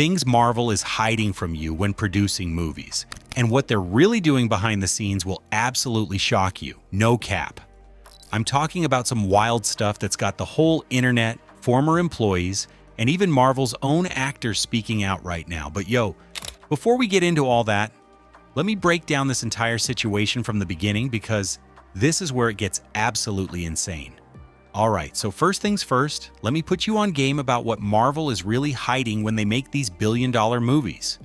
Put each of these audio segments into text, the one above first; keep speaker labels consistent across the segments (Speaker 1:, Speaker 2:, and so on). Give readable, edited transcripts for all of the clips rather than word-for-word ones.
Speaker 1: things Marvel is hiding from you when producing movies. And what they're really doing behind the scenes will absolutely shock you. No cap. I'm talking about some wild stuff that's got the whole internet, former employees, and even Marvel's own actors speaking out right now. But yo, before we get into all that, let me break down this entire situation from the beginning because this is where it gets absolutely insane. Alright, so first things first, let me put you on game about what Marvel is really hiding when they make these billion-dollar movies.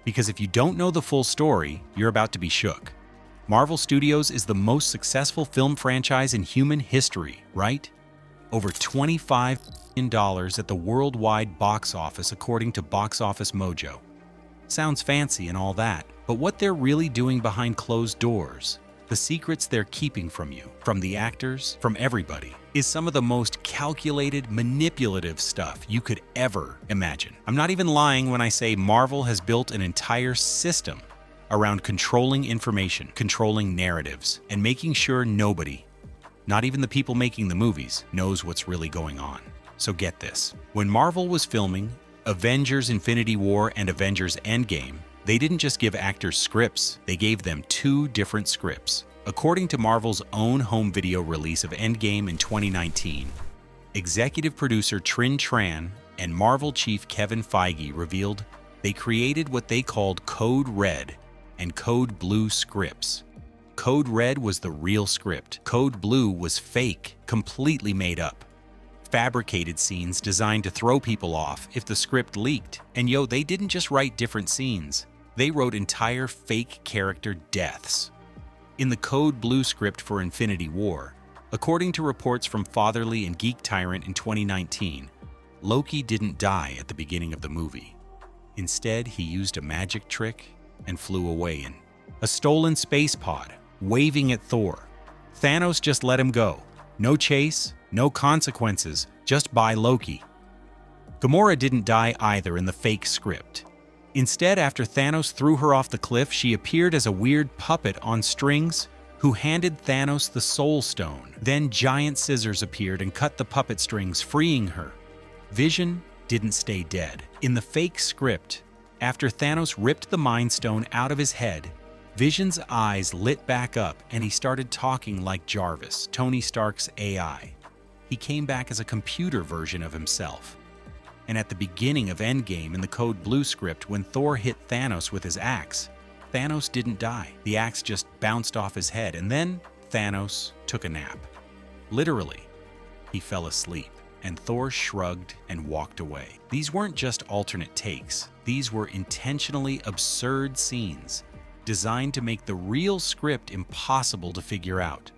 Speaker 1: Because if you don't know the full story, you're about to be shook. Marvel Studios is the most successful film franchise in human history, right? Over $25 billion at the worldwide box office according to Box Office Mojo. Sounds fancy and all that, but what they're really doing behind closed doors, the secrets they're keeping from you, from the actors, from everybody, is some of the most calculated, manipulative stuff you could ever imagine. I'm not even lying when I say Marvel has built an entire system around controlling information, controlling narratives, and making sure nobody, not even the people making the movies, knows what's really going on. So get this. When Marvel was filming Avengers Infinity War and Avengers Endgame, they didn't just give actors scripts, they gave them 2 different scripts. According to Marvel's own home video release of Endgame in 2019, executive producer Trin Tran and Marvel chief Kevin Feige revealed they created what they called Code Red and Code Blue scripts. Code Red was the real script. Code Blue was fake, completely made up. Fabricated scenes designed to throw people off if the script leaked. And yo, they didn't just write different scenes. They wrote entire fake character deaths. In the Code Blue script for Infinity War, according to reports from Fatherly and Geek Tyrant in 2019, Loki didn't die at the beginning of the movie. Instead, he used a magic trick and flew away in a stolen space pod, waving at Thor. Thanos just let him go. No chase, no consequences, just buy Loki. Gamora didn't die either in the fake script. Instead, after Thanos threw her off the cliff, she appeared as a weird puppet on strings who handed Thanos the Soul Stone. Then giant scissors appeared and cut the puppet strings, freeing her. Vision didn't stay dead. In the fake script, after Thanos ripped the Mind Stone out of his head, Vision's eyes lit back up and he started talking like Jarvis, Tony Stark's AI. He came back as a computer version of himself. And at the beginning of Endgame in the Code Blue script, when Thor hit Thanos with his axe, Thanos didn't die. The axe just bounced off his head, and then Thanos took a nap. Literally, he fell asleep, and Thor shrugged and walked away. These weren't just alternate takes. These were intentionally absurd scenes designed to make the real script impossible to figure out.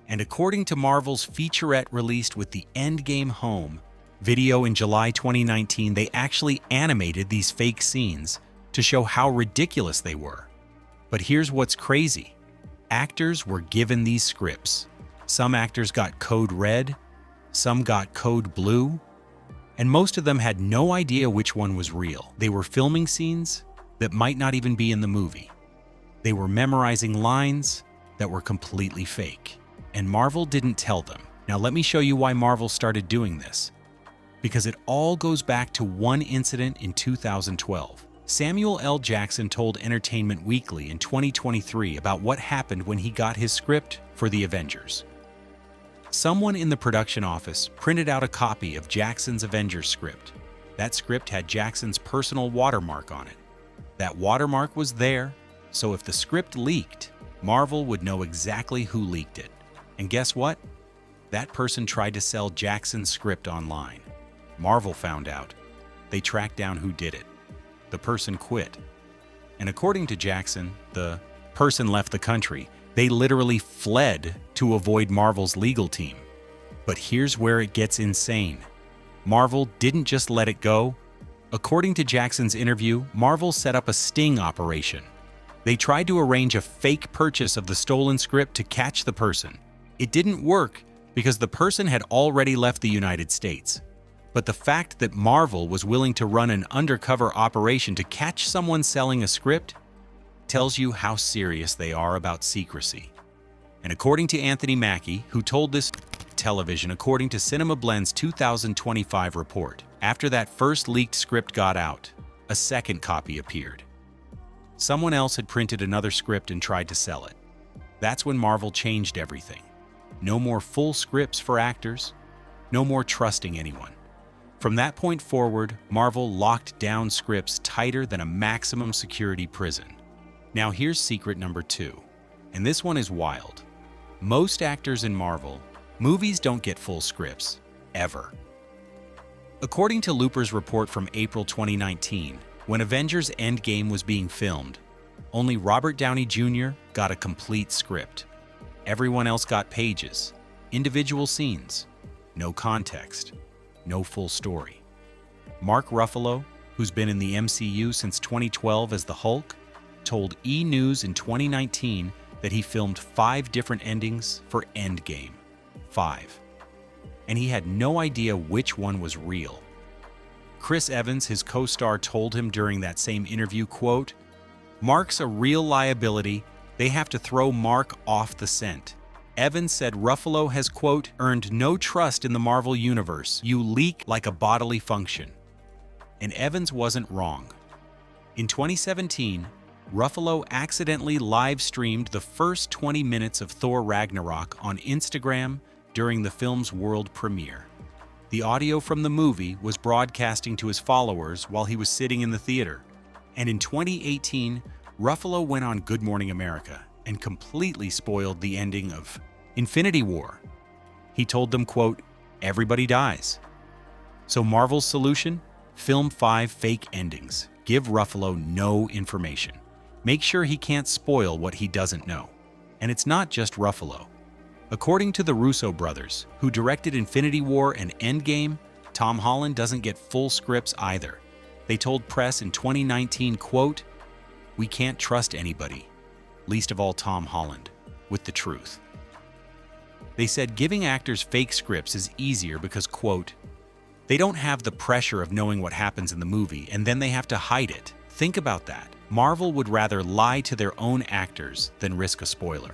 Speaker 1: And according to Marvel's featurette released with the Endgame home video in July 2019, they actually animated these fake scenes to show how ridiculous they were. But here's what's crazy. Actors were given these scripts. Some actors got Code Red, some got Code Blue, and most of them had no idea which one was real. They were filming scenes that might not even be in the movie. They were memorizing lines that were completely fake. And Marvel didn't tell them. Now let me show you why Marvel started doing this. Because it all goes back to one incident in 2012. Samuel L. Jackson told Entertainment Weekly in 2023 about what happened when he got his script for The Avengers. Someone in the production office printed out a copy of Jackson's Avengers script. That script had Jackson's personal watermark on it. That watermark was there, so if the script leaked, Marvel would know exactly who leaked it. And guess what? That person tried to sell Jackson's script online. Marvel found out. They tracked down who did it. The person quit. And according to Jackson, the person left the country. They literally fled to avoid Marvel's legal team. But here's where it gets insane. Marvel didn't just let it go. According to Jackson's interview, Marvel set up a sting operation. They tried to arrange a fake purchase of the stolen script to catch the person. It didn't work because the person had already left the United States. But the fact that Marvel was willing to run an undercover operation to catch someone selling a script tells you how serious they are about secrecy. And according to Anthony Mackie, who told this television, according to Cinema Blend's 2025 report, after that first leaked script got out, a second copy appeared. Someone else had printed another script and tried to sell it. That's when Marvel changed everything. No more full scripts for actors, no more trusting anyone. From that point forward, Marvel locked down scripts tighter than a maximum security prison. Now here's secret number 2, and this one is wild. Most actors in Marvel movies don't get full scripts, ever. According to Looper's report from April 2019, when Avengers Endgame was being filmed, only Robert Downey Jr. got a complete script. Everyone else got pages, individual scenes, no context, no full story. Mark Ruffalo, who's been in the MCU since 2012 as the Hulk, told E! News in 2019 that he filmed 5 different endings for Endgame. 5. And he had no idea which one was real. Chris Evans, his co-star, told him during that same interview, quote, "Mark's a real liability. They have to throw Mark off the scent." Evans said Ruffalo has, quote, "earned no trust in the Marvel Universe. You leak like a bodily function." And Evans wasn't wrong. In 2017, Ruffalo accidentally live-streamed the first 20 minutes of Thor Ragnarok on Instagram during the film's world premiere. The audio from the movie was broadcasting to his followers while he was sitting in the theater. And in 2018, Ruffalo went on Good Morning America and completely spoiled the ending of Infinity War. He told them, quote, "Everybody dies." So Marvel's solution? Film 5 fake endings. Give Ruffalo no information. Make sure he can't spoil what he doesn't know. And it's not just Ruffalo. According to the Russo brothers, who directed Infinity War and Endgame, Tom Holland doesn't get full scripts either. They told press in 2019, quote, "We can't trust anybody, least of all Tom Holland, with the truth." They said giving actors fake scripts is easier because, quote, "They don't have the pressure of knowing what happens in the movie and then they have to hide it." Think about that. Marvel would rather lie to their own actors than risk a spoiler.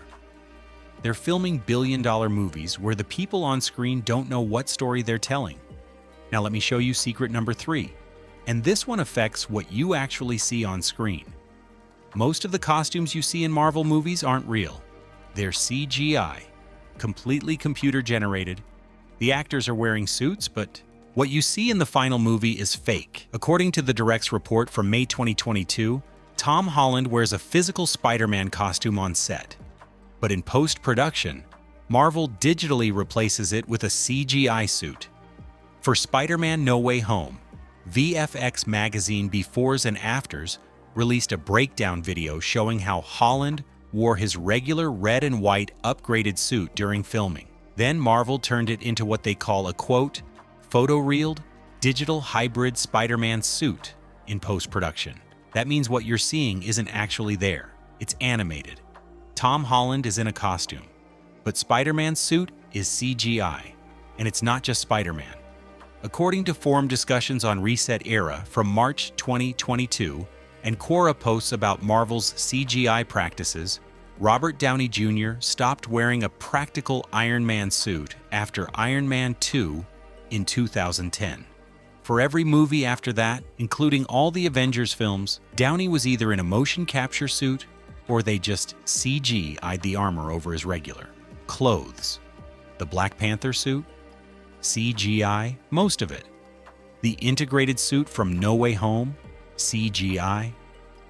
Speaker 1: They're filming billion-dollar movies where the people on screen don't know what story they're telling. Now let me show you secret number 3. And this one affects what you actually see on screen. Most of the costumes you see in Marvel movies aren't real. They're CGI, completely computer-generated. The actors are wearing suits, but what you see in the final movie is fake. According to the Direct's report from May 2022, Tom Holland wears a physical Spider-Man costume on set. But in post-production, Marvel digitally replaces it with a CGI suit. For Spider-Man No Way Home, VFX magazine Befores and Afters released a breakdown video showing how Holland wore his regular red and white upgraded suit during filming. Then Marvel turned it into what they call a, quote, "photorealed, digital hybrid Spider-Man suit" in post-production. That means what you're seeing isn't actually there. It's animated. Tom Holland is in a costume, but Spider-Man's suit is CGI, and it's not just Spider-Man. According to forum discussions on Reset Era from March 2022 and Quora posts about Marvel's CGI practices, Robert Downey Jr. stopped wearing a practical Iron Man suit after Iron Man 2 in 2010. For every movie after that, including all the Avengers films, Downey was either in a motion capture suit or they just CGI'd the armor over his regular clothes. The Black Panther suit? CGI, most of it. The integrated suit from No Way Home? CGI.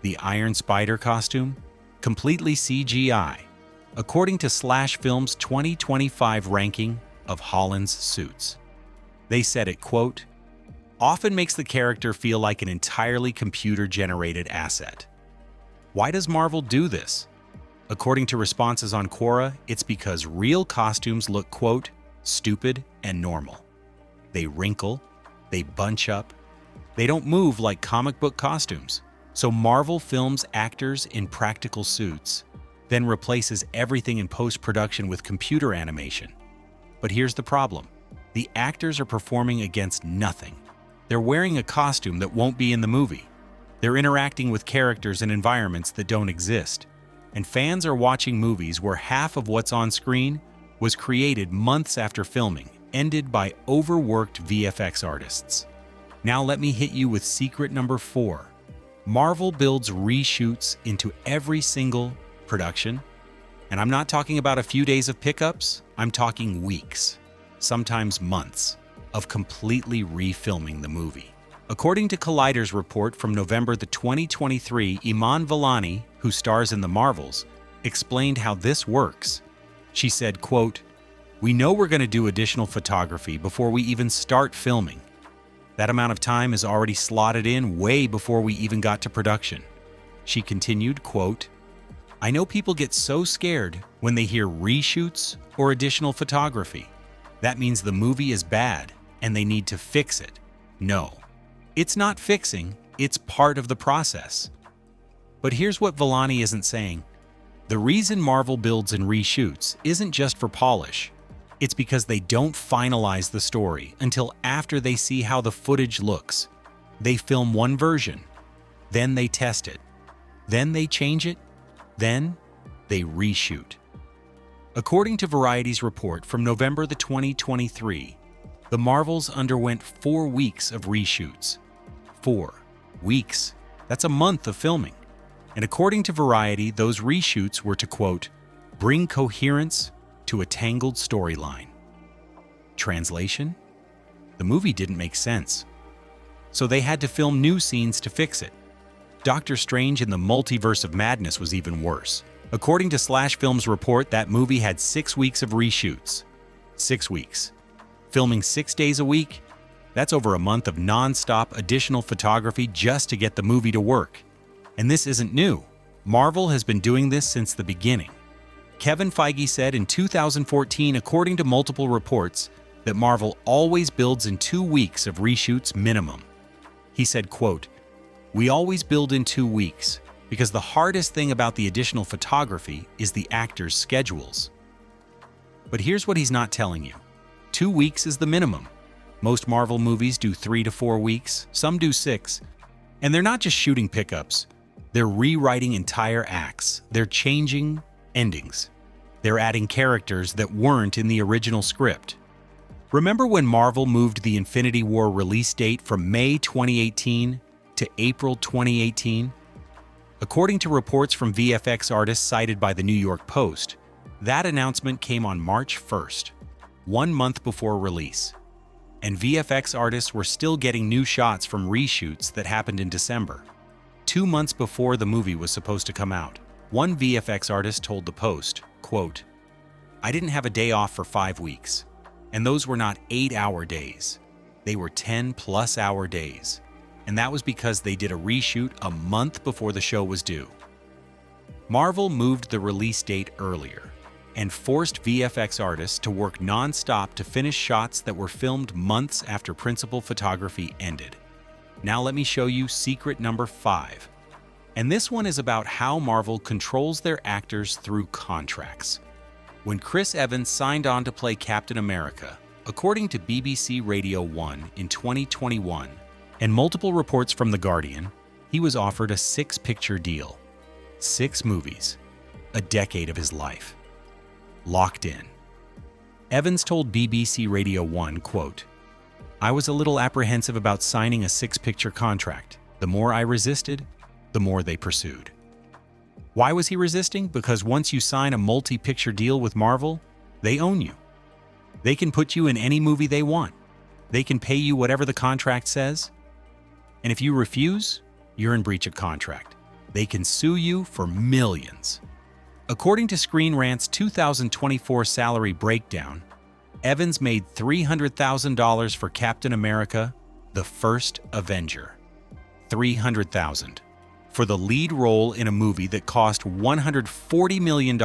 Speaker 1: The Iron Spider costume? Completely CGI, according to Slash Film's 2025 ranking of Holland's suits. They said it, quote, "often makes the character feel like an entirely computer-generated asset." Why does Marvel do this? According to responses on Quora, it's because real costumes look, quote, "stupid and normal." They wrinkle, they bunch up, they don't move like comic book costumes. So Marvel films actors in practical suits, then replaces everything in post-production with computer animation. But here's the problem. The actors are performing against nothing. They're wearing a costume that won't be in the movie. They're interacting with characters and environments that don't exist. And fans are watching movies where half of what's on screen was created months after filming, ended by overworked VFX artists. Now let me hit you with secret number 4. Marvel builds reshoots into every single production. And I'm not talking about a few days of pickups, I'm talking weeks, sometimes months, of completely refilming the movie. According to Collider's report from November 2023, Iman Vellani, who stars in The Marvels, explained how this works. She said, quote, "We know we're going to do additional photography before we even start filming. That amount of time is already slotted in way before we even got to production." She continued, quote, "I know people get so scared when they hear reshoots or additional photography. That means the movie is bad and they need to fix it. No, it's not fixing, it's part of the process." But here's what Vellani isn't saying. The reason Marvel builds and reshoots isn't just for polish. It's because they don't finalize the story until after they see how the footage looks. They film one version, then they test it, then they change it, then they reshoot. According to Variety's report from November 2023, The Marvels underwent 4 weeks of reshoots. 4 weeks. That's a month of filming. And according to Variety, those reshoots were to, quote, "bring coherence to a tangled storyline." Translation? The movie didn't make sense. So they had to film new scenes to fix it. Doctor Strange in the Multiverse of Madness was even worse. According to Slash Film's report, that movie had 6 weeks of reshoots. 6 weeks. Filming 6 days a week? That's over a month of non-stop additional photography just to get the movie to work. And this isn't new. Marvel has been doing this since the beginning. Kevin Feige said in 2014, according to multiple reports, that Marvel always builds in 2 weeks of reshoots minimum. He said, quote, "We always build in 2 weeks because the hardest thing about the additional photography is the actors' schedules." But here's what he's not telling you. 2 weeks is the minimum. Most Marvel movies do 3 to 4 weeks, some do 6. And they're not just shooting pickups. They're rewriting entire acts. They're changing endings. They're adding characters that weren't in the original script. Remember when Marvel moved the Infinity War release date from May 2018 to April 2018? According to reports from VFX artists cited by the New York Post, that announcement came on March 1st, 1 month before release. And VFX artists were still getting new shots from reshoots that happened in December, 2 months before the movie was supposed to come out. One VFX artist told the Post, quote, "I didn't have a day off for 5 weeks. And those were not 8-hour days. They were 10-plus-hour days. And that was because they did a reshoot a month before the show was due." Marvel moved the release date earlier and forced VFX artists to work non-stop to finish shots that were filmed months after principal photography ended. Now let me show you secret number 5. And this one is about how Marvel controls their actors through contracts. When Chris Evans signed on to play Captain America, according to BBC Radio 1 in 2021, and multiple reports from The Guardian, he was offered a 6-picture deal. 6 movies, a decade of his life. Locked in. Evans told BBC Radio 1, quote, "I was a little apprehensive about signing a 6-picture contract. The more I resisted, the more they pursued." Why was he resisting? Because once you sign a multi-picture deal with Marvel, they own you. They can put you in any movie they want. They can pay you whatever the contract says. And if you refuse, you're in breach of contract. They can sue you for millions. According to Screen Rant's 2024 salary breakdown, Evans made $300,000 for Captain America, the First Avenger. $300,000. For the lead role in a movie that cost $140 million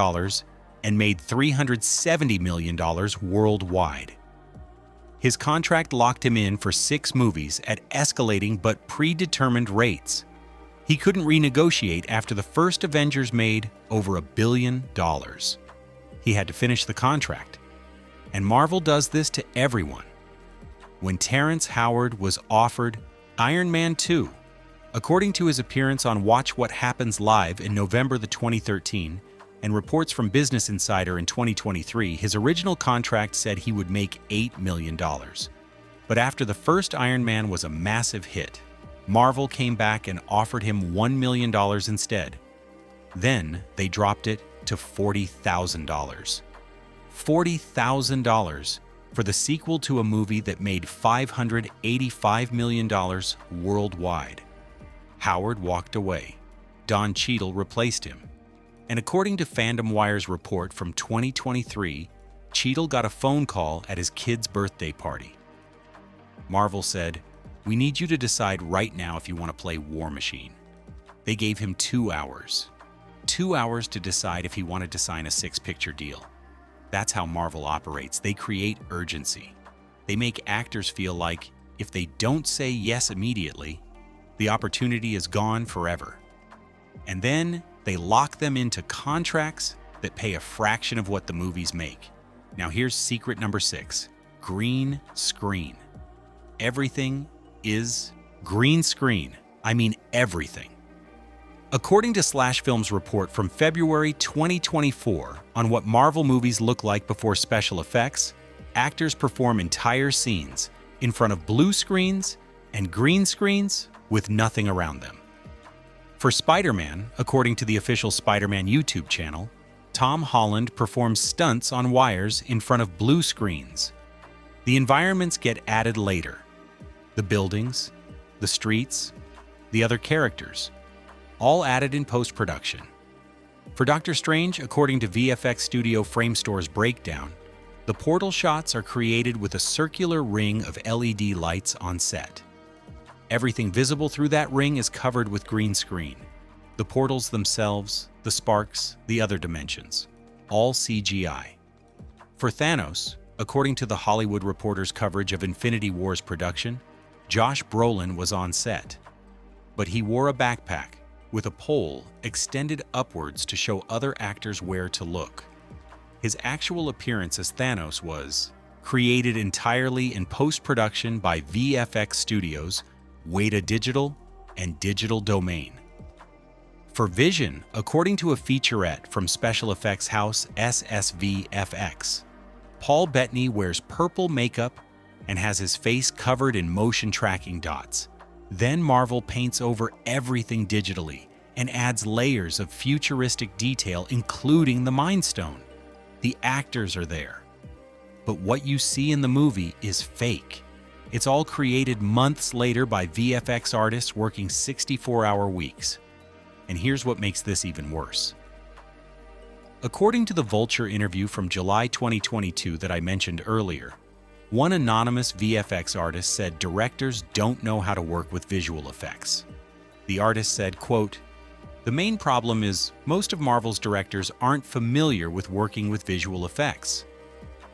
Speaker 1: and made $370 million worldwide. His contract locked him in for 6 movies at escalating but predetermined rates. He couldn't renegotiate after the first Avengers made over $1 billion. He had to finish the contract. And Marvel does this to everyone. When Terrence Howard was offered Iron Man 2, according to his appearance on Watch What Happens Live in November 2013, and reports from Business Insider in 2023, his original contract said he would make $8 million. But after the first Iron Man was a massive hit, Marvel came back and offered him $1 million instead. Then they dropped it to $40,000. $40,000 for the sequel to a movie that made $585 million worldwide. Howard walked away. Don Cheadle replaced him. And according to Fandom Wire's report from 2023, Cheadle got a phone call at his kid's birthday party. Marvel said, "We need you to decide right now if you want to play War Machine." They gave him 2 hours. 2 hours to decide if he wanted to sign a 6-picture deal. That's how Marvel operates. They create urgency. They make actors feel like if they don't say yes immediately, the opportunity is gone forever. And then they lock them into contracts that pay a fraction of what the movies make. Now here's secret number 6, green screen. Everything is green screen. I mean everything. According to Slash Film's report from February 2024 on what Marvel movies look like before special effects, actors perform entire scenes in front of blue screens and green screens with nothing around them. For Spider-Man, according to the official Spider-Man YouTube channel, Tom Holland performs stunts on wires in front of blue screens. The environments get added later. The buildings, the streets, the other characters, all added in post-production. For Doctor Strange, according to VFX Studio Framestore's breakdown, the portal shots are created with a circular ring of LED lights on set. Everything visible through that ring is covered with green screen. The portals themselves, the sparks, the other dimensions, all CGI. For Thanos, according to The Hollywood Reporter's coverage of Infinity War's production, Josh Brolin was on set, but he wore a backpack with a pole extended upwards to show other actors where to look. His actual appearance as Thanos was created entirely in post-production by VFX Studios, Weta Digital, and Digital Domain. For Vision, according to a featurette from special effects house SSVFX, Paul Bettany wears purple makeup and has his face covered in motion tracking dots. Then Marvel paints over everything digitally and adds layers of futuristic detail, including the Mind Stone. The actors are there. But what you see in the movie is fake. It's all created months later by VFX artists working 64-hour weeks. And here's what makes this even worse. According to the Vulture interview from July 2022 that I mentioned earlier, one anonymous VFX artist said directors don't know how to work with visual effects. The artist said, quote, "The main problem is most of Marvel's directors aren't familiar with working with visual effects.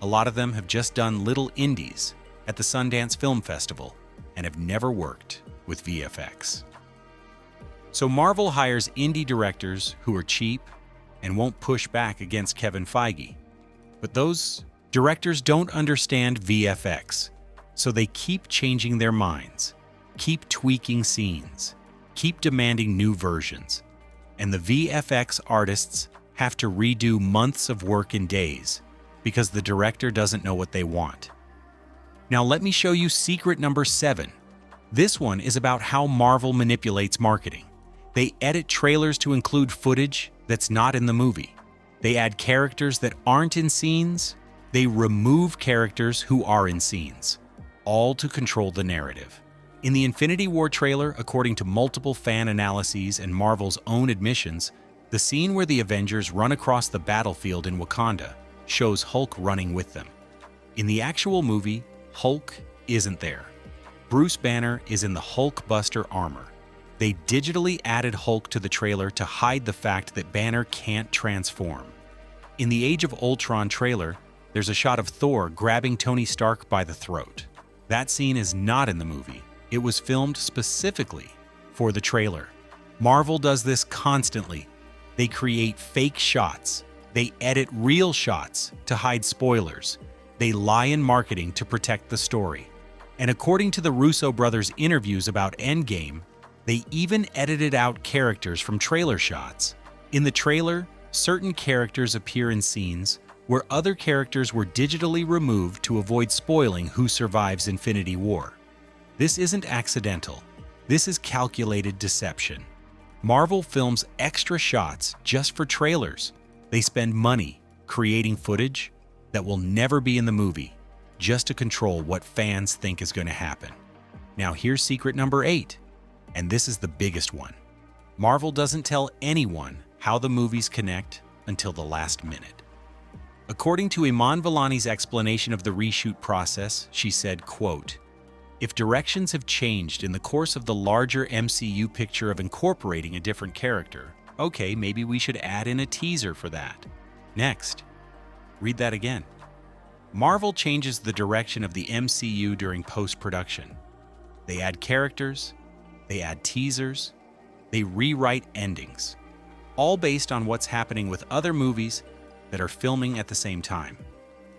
Speaker 1: A lot of them have just done little indies at the Sundance Film Festival and have never worked with VFX." So Marvel hires indie directors who are cheap and won't push back against Kevin Feige. But those directors don't understand VFX, so they keep changing their minds, keep tweaking scenes, keep demanding new versions, and the VFX artists have to redo months of work in days because the director doesn't know what they want. Now let me show you secret number 7. This one is about how Marvel manipulates marketing. They edit trailers to include footage that's not in the movie. They add characters that aren't in scenes. They remove characters who are in scenes, all to control the narrative. In the Infinity War trailer, according to multiple fan analyses and Marvel's own admissions, the scene where the Avengers run across the battlefield in Wakanda shows Hulk running with them. In the actual movie, Hulk isn't there. Bruce Banner is in the Hulk Buster armor. They digitally added Hulk to the trailer to hide the fact that Banner can't transform. In the Age of Ultron trailer, there's a shot of Thor grabbing Tony Stark by the throat. That scene is not in the movie. It was filmed specifically for the trailer. Marvel does this constantly. They create fake shots. They edit real shots to hide spoilers. They lie in marketing to protect the story. And according to the Russo brothers' interviews about Endgame, they even edited out characters from trailer shots. In the trailer, certain characters appear in scenes where other characters were digitally removed to avoid spoiling who survives Infinity War. This isn't accidental. This is calculated deception. Marvel films extra shots just for trailers. They spend money creating footage that will never be in the movie just to control what fans think is going to happen. Now here's secret number 8, and this is the biggest one. Marvel doesn't tell anyone how the movies connect until the last minute. According to Iman Vellani's explanation of the reshoot process, she said, quote, "If directions have changed in the course of the larger MCU picture of incorporating a different character, okay, maybe we should add in a teaser for that." Next, read that again. Marvel changes the direction of the MCU during post-production. They add characters, they add teasers, they rewrite endings, all based on what's happening with other movies that are filming at the same time.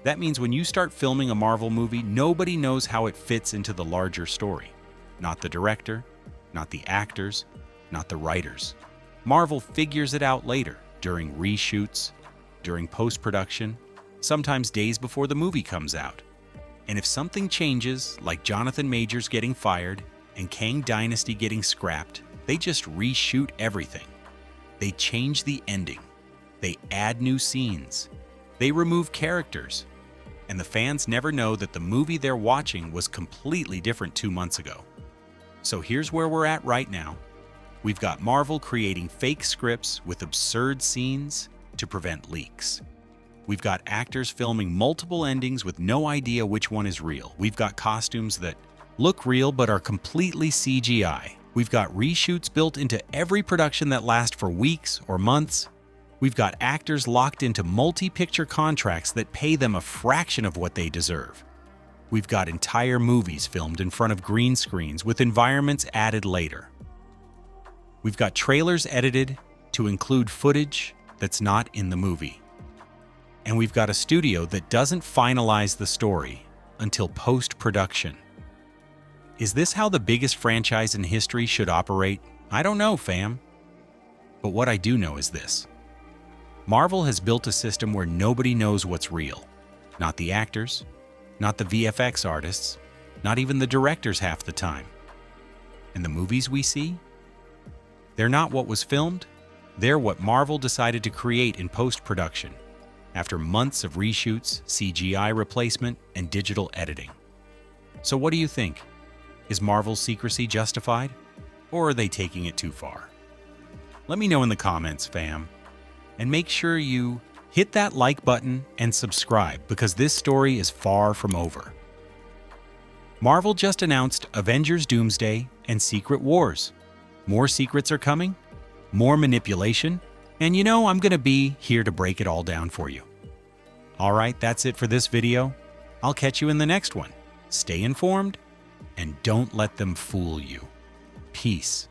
Speaker 1: That means when you start filming a Marvel movie, nobody knows how it fits into the larger story. Not the director, not the actors, not the writers. Marvel figures it out later, during reshoots, during post-production, sometimes days before the movie comes out. And if something changes, like Jonathan Majors getting fired and Kang Dynasty getting scrapped, they just reshoot everything. They change the ending. They add new scenes. They remove characters. And the fans never know that the movie they're watching was completely different 2 months ago. So here's where we're at right now. We've got Marvel creating fake scripts with absurd scenes to prevent leaks. We've got actors filming multiple endings with no idea which one is real. We've got costumes that look real but are completely CGI. We've got reshoots built into every production that last for weeks or months. We've got actors locked into multi-picture contracts that pay them a fraction of what they deserve. We've got entire movies filmed in front of green screens with environments added later. We've got trailers edited to include footage that's not in the movie. And we've got a studio that doesn't finalize the story until post-production. Is this how the biggest franchise in history should operate? I don't know, fam. But what I do know is this. Marvel has built a system where nobody knows what's real. Not the actors, not the VFX artists, not even the directors half the time. And the movies we see? They're not what was filmed, they're what Marvel decided to create in post-production, after months of reshoots, CGI replacement, and digital editing. So what do you think? Is Marvel's secrecy justified? Or are they taking it too far? Let me know in the comments, fam. And make sure you hit that like button and subscribe because this story is far from over. Marvel just announced Avengers Doomsday and Secret Wars. More secrets are coming, more manipulation, and you know I'm going to be here to break it all down for you. Alright, that's it for this video. I'll catch you in the next one. Stay informed and don't let them fool you. Peace.